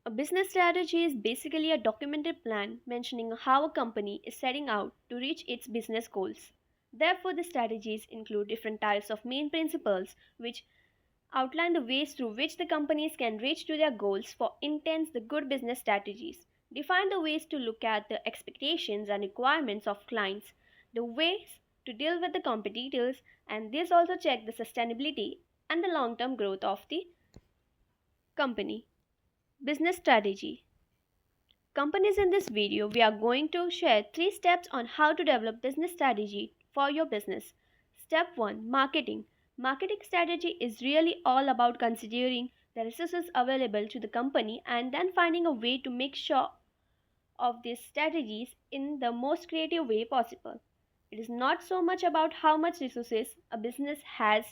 A business strategy is basically a documented plan mentioning how a company is setting out to reach its business goals. Therefore, the strategies include different types of main principles which outline the ways through which the companies can reach to their goals. For instance, the good business strategies define the ways to look at the expectations and requirements of clients, the ways to deal with the competitors, and this also check the sustainability and the long-term growth of the company. Business strategy. Companies, in this video, we are going to share 3 steps on how to develop business strategy for your business. Step 1, marketing. Marketing strategy is really all about considering the resources available to the company and then finding a way to make sure of these strategies in the most creative way possible. It is not so much about how much resources a business has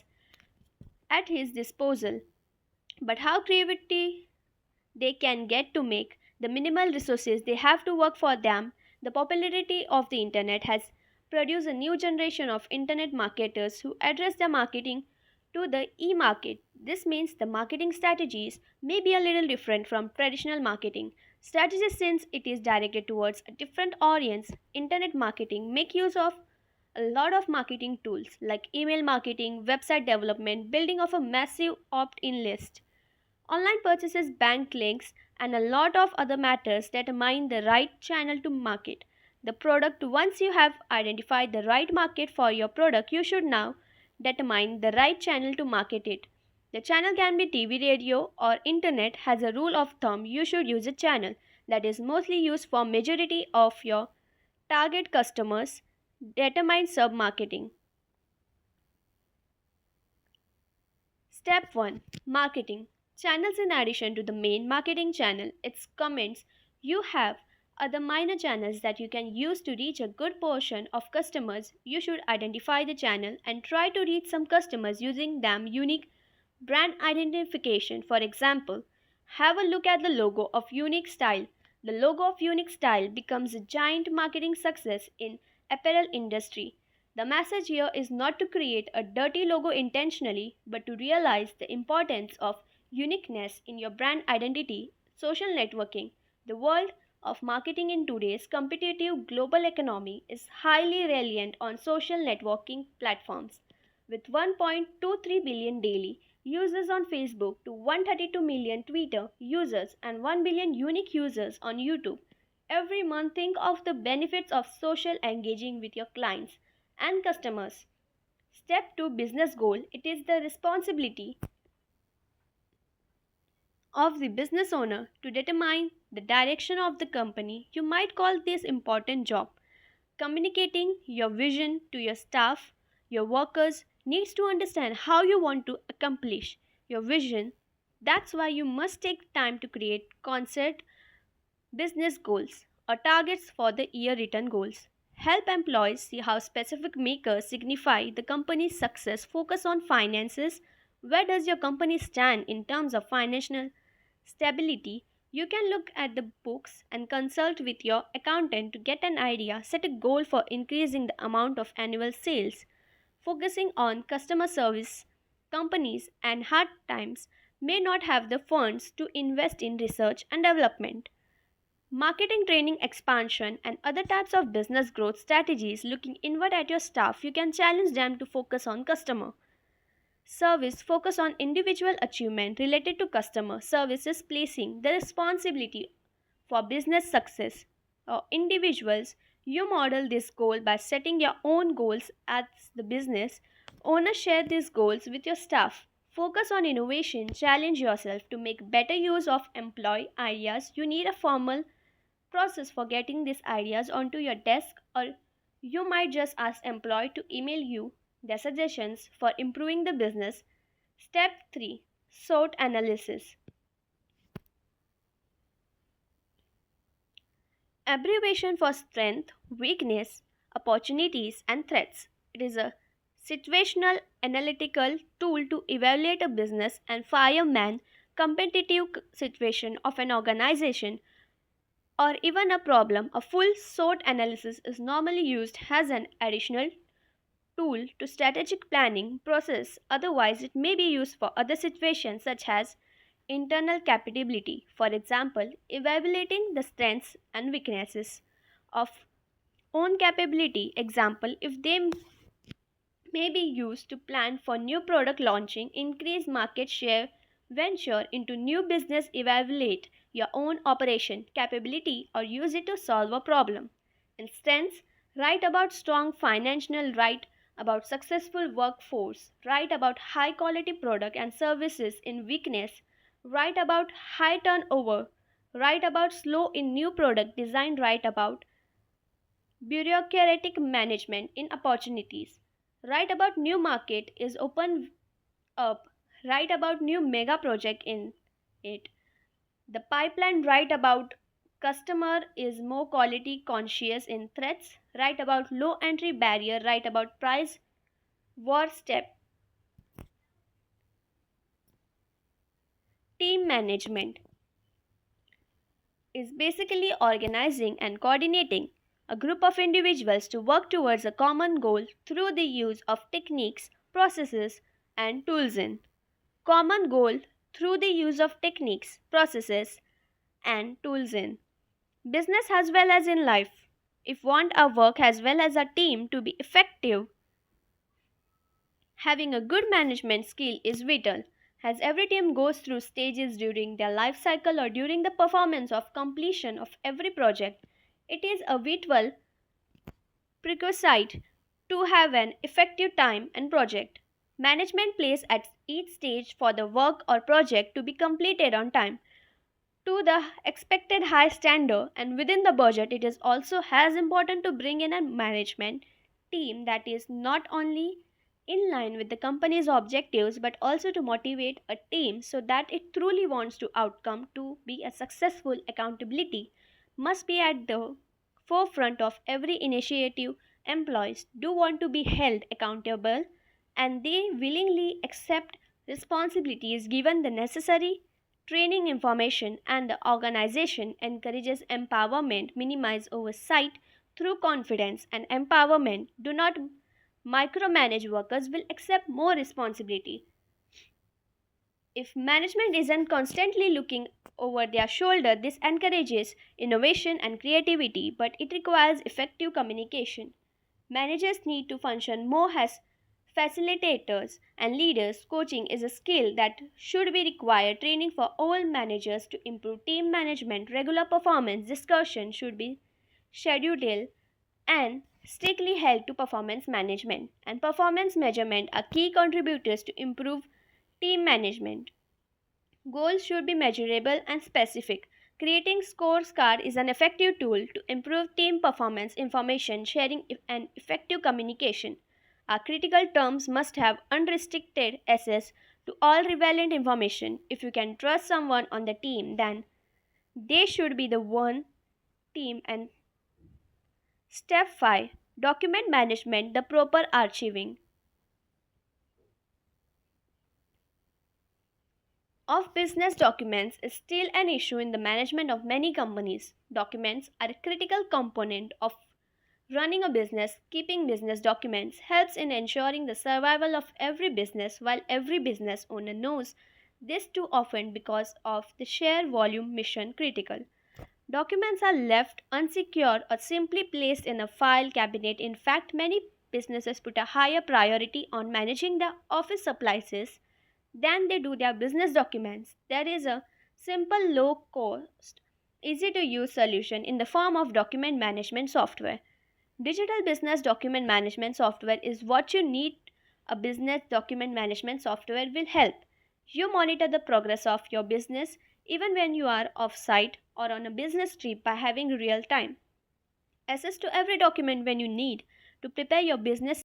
at his disposal, but how creativity they can get to make the minimal resources they have to work for them. The popularity of the internet has produced a new generation of internet marketers who address their marketing to the e-market. This means the marketing strategies may be a little different from traditional marketing strategies since it is directed towards a different audience. Internet marketing make use of a lot of marketing tools like email marketing, website development, building of a massive opt-in list, online purchases, bank links, and a lot of other matters determine the right channel to market the product. Once you have identified the right market for your product, you should now determine the right channel to market it. The channel can be TV, radio, or internet. Has a rule of thumb, you should use a channel that is mostly used for majority of your target customers. Determine sub-marketing. Step 1, Marketing. Channels. In addition to the main marketing channel, its comments, you have other minor channels that you can use to reach a good portion of customers. You should identify the channel and try to reach some customers using them unique brand identification. For example, have a look at the logo of Unique Style. The logo of Unique Style becomes a giant marketing success in apparel industry. The message here is not to create a dirty logo intentionally, but to realize the importance of uniqueness in your brand identity. Social networking. The world of marketing in today's competitive global economy is highly reliant on social networking platforms. With 1.23 billion daily users on Facebook to 132 million Twitter users and 1 billion unique users on YouTube every month, think of the benefits of social engaging with your clients and customers. Step 2, Business goal. It is the responsibility of the business owner to determine the direction of the company. You might call this important job. Communicating your vision to your staff, your workers needs to understand how you want to accomplish your vision. That's why you must take time to create concert business goals or targets for the year. Written goals help employees see how specific makers signify the company's success. Focus on finances. Where does your company stand in terms of financial stability? You can look at the books and consult with your accountant to get an idea. Set a goal for increasing the amount of annual sales. Focusing on customer service. Companies and hard times may not have the funds to invest in research and development. Marketing, training, expansion, and other types of business growth strategies. Looking inward at your staff, you can challenge them to focus on customer service. Focus on individual achievement related to customer services, placing the responsibility for business success or individuals. You model this goal by setting your own goals as the business owner. Share these goals with your staff. Focus on innovation. Challenge yourself to make better use of employee ideas. You need a formal process for getting these ideas onto your desk, or you might just ask employee to email you their suggestions for improving the business. Step 3, SWOT analysis. Abbreviation for strength, weakness, opportunities, and threats. It is a situational analytical tool to evaluate a business and fireman competitive situation of an organization or even a problem. A full SWOT analysis is normally used as an additional tool to strategic planning process. Otherwise, it may be used for other situations such as internal capability. For example, evaluating the strengths and weaknesses of own capability. Example, if they may be used to plan for new product launching, increase market share, venture into new business, evaluate your own operation capability, or use it to solve a problem. Instance, write about strong financial, write about successful workforce, write about high quality product and services in weakness, write about high turnover, write about slow in new product design, write about bureaucratic management in opportunities. Write about new market is open up. Write about new mega project in it. The pipeline, write about customer is more quality conscious in threats. Write about low entry barrier. Write about price war step. Team management is basically organizing and coordinating a group of individuals to work towards a common goal through the use of techniques, processes, and tools in common goal through the use of techniques, processes, and tools in business as well as in life. If want our work as well as our team to be effective, having a good management skill is vital, as every team goes through stages during their life cycle or during the performance of completion of every project. It is a vital prerequisite to have an effective time and project. Management plays at each stage for the work or project to be completed on time to the expected high standard and within the budget. It is also as important to bring in a management team that is not only in line with the company's objectives but also to motivate a team so that it truly wants to outcome to be a successful. Accountability must be at the forefront of every initiative. Employees do want to be held accountable and they willingly accept responsibilities given the necessary training information, and the organization encourages empowerment, minimize oversight through confidence and empowerment. Do not micromanage workers will accept more responsibility. If management isn't constantly looking over their shoulder, this encourages innovation and creativity, but it requires effective communication. Managers need to function more as facilitators and leaders. Coaching is a skill that should be required training for all managers to improve team management. Regular performance discussion should be scheduled and strictly held to performance management. And performance measurement are key contributors to improve team management. Goals should be measurable and specific. Creating scorecard is an effective tool to improve team performance. Information sharing and effective communication are critical. Terms must have unrestricted access to all relevant information. If you can trust someone on the team, then they should be the one team. And step 5, document management, the proper archiving of business documents is still an issue in the management of many companies. Documents are a critical component of running a business. Keeping business documents helps in ensuring the survival of every business, while every business owner knows this too often because of the sheer volume mission critical. Documents are left unsecured or simply placed in a file cabinet. In fact, many businesses put a higher priority on managing their office supplies than they do their business documents. There is a simple, low cost, easy to use solution in the form of document management software. Digital business document management software is what you need. A business document management software will help you monitor the progress of your business even when you are off site or on a business trip by having real time access to every document when you need to prepare your business